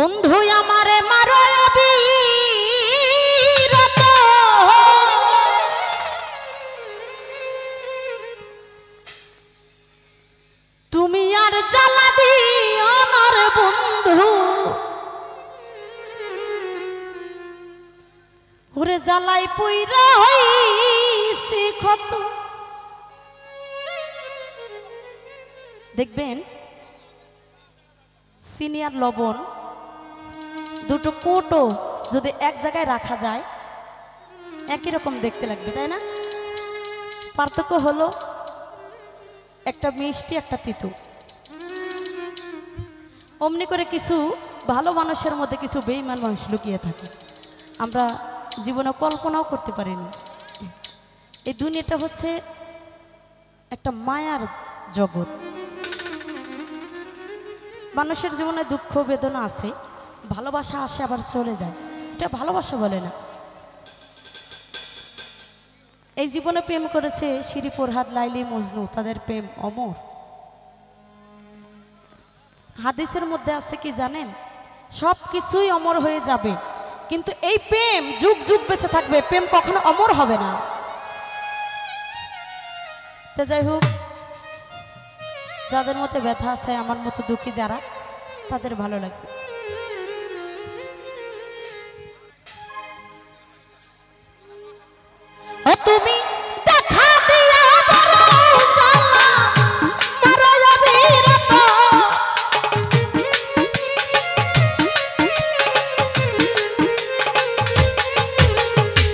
বন্ধু আমারে মারো অবিরত, তুমি আর জ্বালা দিও না রে বন্ধু, ওরে জ্বালাই পুইরা হইছি ক্ষত। দেখবেন চিনি আর লবণ দুটো কোটো যদি এক জায়গায় রাখা যায় একই রকম দেখতে লাগবে, তাই না? পার্থক্য হলো একটা মিষ্টি একটা তিতো। অমনি করে কিছু ভালো মানুষের মধ্যে কিছু বেঈমান মানুষ লুকিয়ে থাকে, আমরা জীবনে কল্পনাও করতে পারিনি। এই দুনিয়াটা হচ্ছে একটা মায়ার জগৎ। মানুষের জীবনে দুঃখ বেদনা আছে, ভালোবাসা আসে আবার চলে যায়, এটা ভালোবাসা বলে না। এই জীবনে প্রেম করেছে শিরি ফরহাদ, লাইলি, মজনু, তাদের প্রেম অমর। হাদিসের মধ্যে আছে কি জানেন, সব কিছুই অমর হয়ে যাবে, কিন্তু এই প্রেম যুগ যুগ বেঁচে থাকবে, প্রেম কখনো অমর হবে না। তো যাই হোক, যাদের মধ্যে ব্যথা আছে, আমার মতো দুঃখী যারা, তাদের ভালো লাগবে। তুমি দেখা দিয়া বড় জ্বালা মারো অবিরত,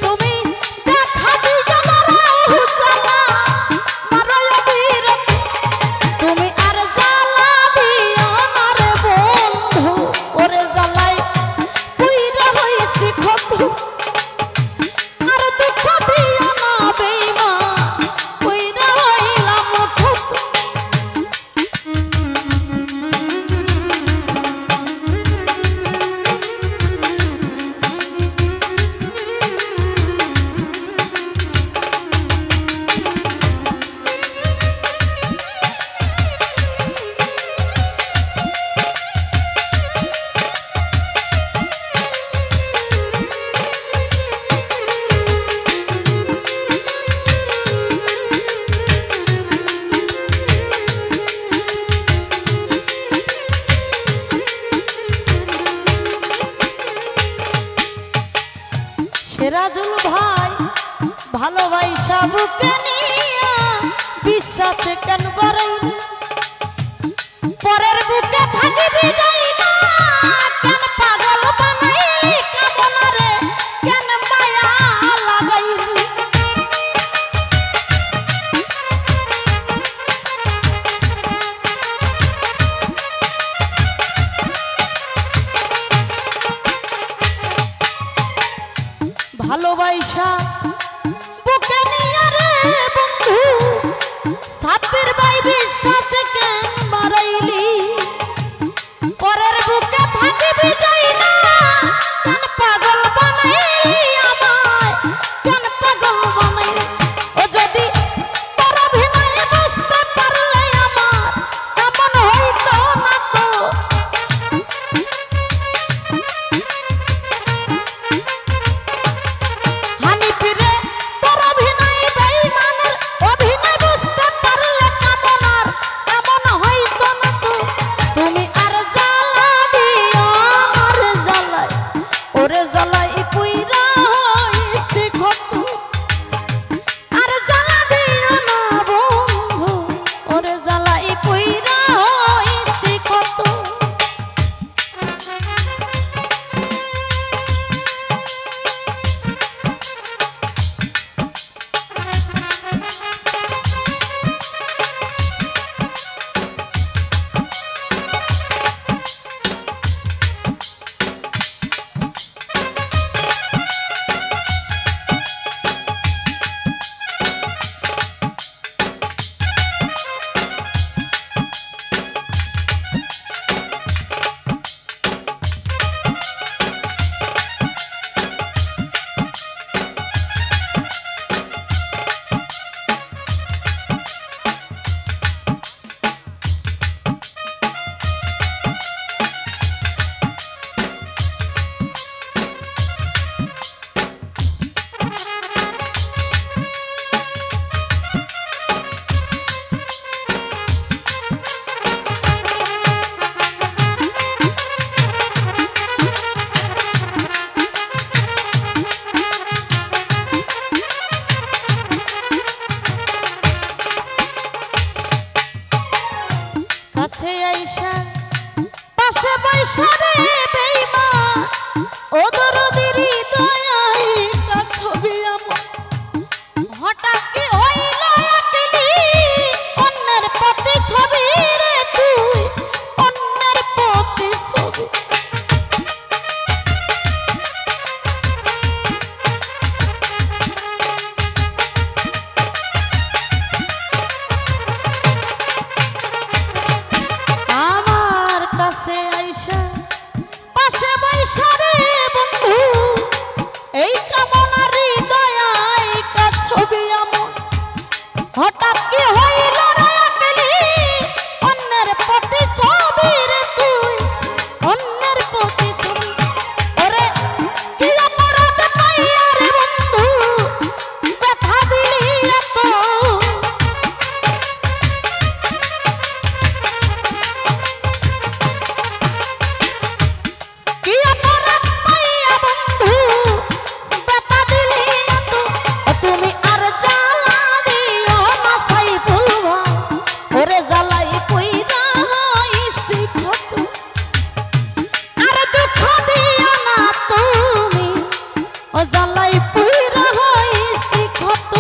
তুমি দেখা দিয়া বড় জ্বালা মারো অবিরত, তুমি আর জ্বালা দিও না রে বন্ধু, ওরে জ্বালাই পুইরা হইছি ক্ষত। রাজুল ভাই ভালোবাসা বুকে নিয়া বিশ্বাসে কেন বাড়াইলি, পরের বুকে থাকিবি যাই না কেন পাগল বানাইলি, কামনারে কেন মায়া লাগাইলি। ভালোবাসা বুকে নিয়ে রে বন্ধু সাপের ভাই বিশ্বাসে কেন মারাইলি, পরের বুকে থাকিবি যাই না কেন পাগল বানাইলি, আমায় কেন পাগল বানাইলি। ও যদি তোর অভিনয় বুঝতে পারলে আমার এমন হইতো না তো, হানি ফিরে কাছে আইসা পাশে বৈশা রে বেঈমান ও দরদিরি দয়াই কা ছবি আমার হঠাৎ কি হইল একলি অন্যের প্রতি ছবি রে তুই অন্যের প্রতি ছবি আমার কাছে আইসা পাশে বৈশা রে বন্ধু এই কামনার হৃদয় কা ছবি আমার হঠাৎ কি হইল রে একলি অন্যের প্রতি ছবি রে তুই অন্যের প্রতি ছবি ওরে কি অপরাধ পাইয়া রে বন্ধু ব্যথা দিলি এত কি অপরাধ পাইয়া বন্ধু ব্যথা দিলি এত তুমি আর জ্বালা দিও না সাইফুল ভাই ওরে জ্বালাই কইরা হইছি কত আর দুঃখ দিও না তুমি ও জ্বালাই কইরা হইছি কত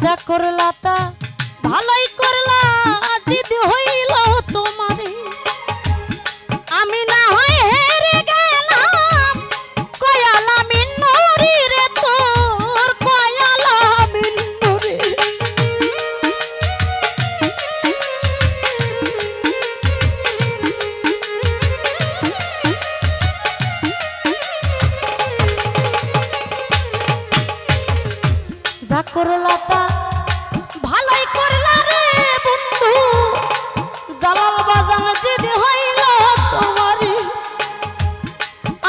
যা করলা তা ভালোই করলা জিদ হইল তোমারে আমি না হয় হেরে গেলাম কয়ালা মিন্নুরি রে তোর কয়ালা মিন্নুরি যা করলা তা ভালোই করলা রে বন্ধু জালাল বাজান জিদ হইল তোমারে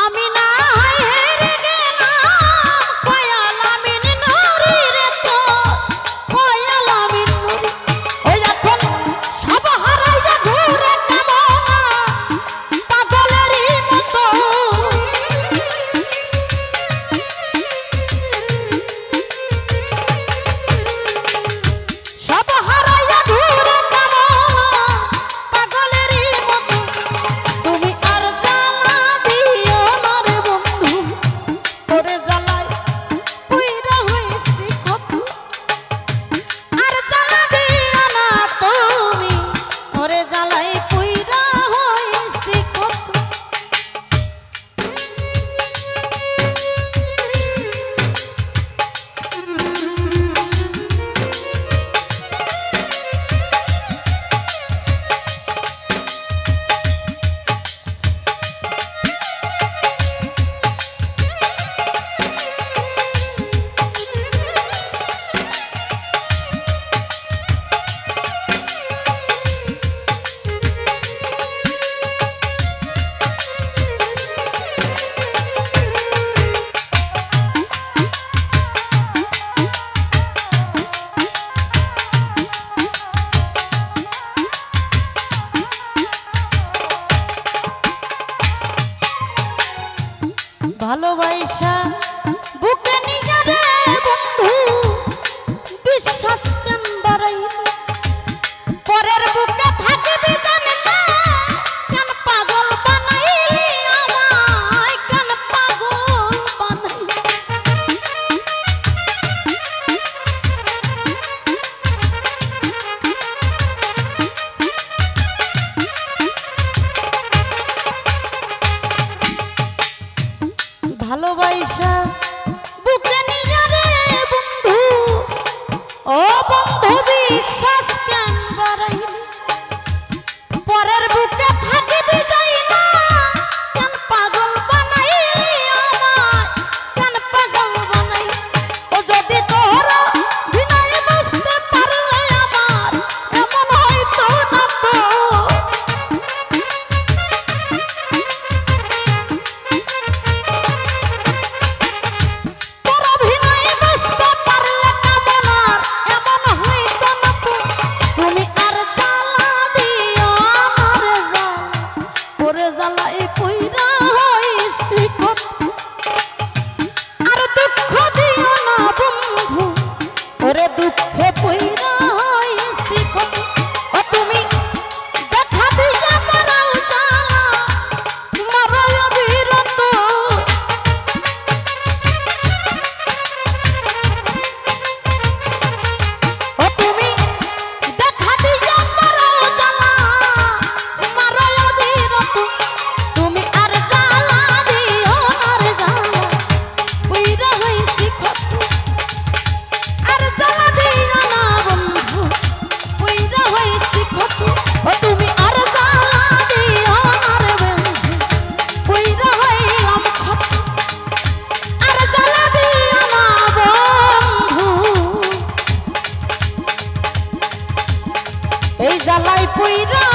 আমি না হয় হেরে গেলাম কয়ালা মিন্নুরি রে তোর কয়ালা মিন্নুরি ওই এখন সব হারাইয়া ঘুরে কামনা পাগলেরই মতো সব হারাইয়া ঘুরে কামনা পাগলেরই মতো তুমি আর জ্বালা দিও না রে বন্ধু ওরে জ্বালাই পুইরা হইছি কত আর জ্বালা দিও না তুমি ওরে জ্বালাই পুইরা হইছি কত ভালোবাসা বুকে নিয়ে রে বন্ধু বিশ্বাস কেন বাড়াইলি পরের বুকে থাকবি জান না কেন পাগল বানাইলি আমায় ভালোবাসা বুকে নিয়ে রে বন্ধু, ও বন্ধু বিশ্বাস কেন বাড়াইলি, পরের বুকে থাকিবি যাই না, কেন পাগল বানাইলি আমায়, কেন পাগল বানাইলি। ও যদি তোরা বিনয় বুঝতে পারলে আমার এমন হয়তো না তো। তোরা বিনয় বুঝতে পারলে কেমন আর এমন হয়তো না তো। তুমি আর জ্বালা দিও আমার জ্বালা, ওরে জ্বালাই কইরা হইছি কত। আর দুঃখ দিও না বন্ধু, ওরে দুঃখে পইরা হইছি কত। ও তুমি দেখা দিয়া মারাও জ্বালা, মারো অবিরত। ও তুমি দেখা দিয়া মারাও জ্বালা, মারো অবিরত। তুমি আর জ্বালা দিও না রে জ্বালা, পইরা হইছি কত। আর জ্বালা দিও না বন্ধু, পইরা হইছি কত। ও তুমি আর জ্বালা দিও না রে বন্ধু, পইরা হইলাম কত। আর জ্বালা দিও না বন্ধু, এই জ্বালাই পইরা